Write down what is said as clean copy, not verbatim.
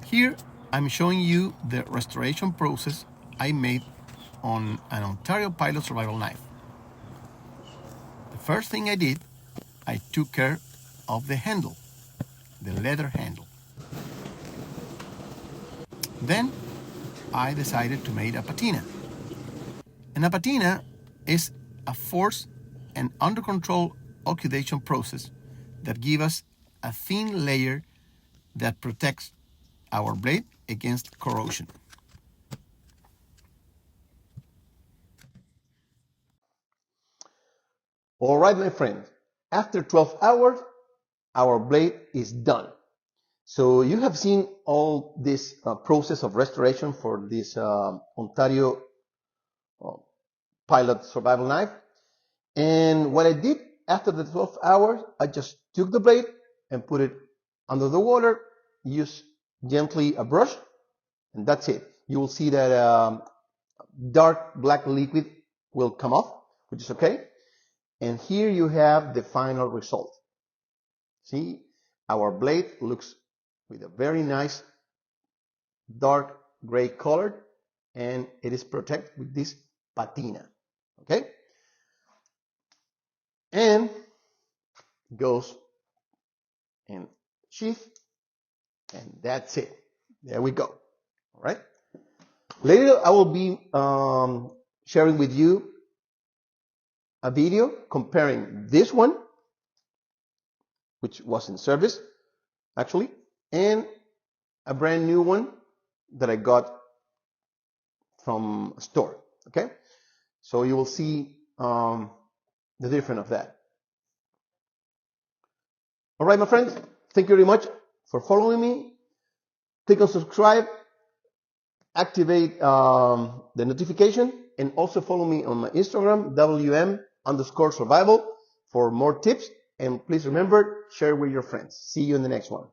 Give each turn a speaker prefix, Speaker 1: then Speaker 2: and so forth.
Speaker 1: Here I'm showing you the restoration process I made on an Ontario Pilot survival knife. The first thing I did, I took care of the handle, the leather handle. Then I decided to make a patina. And a patina is a forced and under control oxidation process that gives us a thin layer that protects our blade against corrosion.
Speaker 2: All right, my friend, after 12 hours, our blade is done. So you have seen all this process of restoration for this Ontario Pilot survival knife. And what I did after the 12 hours, I just took the blade and put it under the water, use gently a brush, and that's it. You will see that dark black liquid will come off, which is okay. And here you have the final result. See, our blade looks with a very nice dark gray color, and it is protected with this patina. Okay? And goes in sheath, and that's it. There we go. All right? Later, I will be sharing with you a video comparing this one, which was in service, actually, and a brand new one that I got from a store. Okay? So you will see the difference of that. All right, my friends, thank you very much for following me. Click on subscribe, activate the notification, and also follow me on my Instagram, WM_survival, for more tips. And please remember, share with your friends. See you in the next one.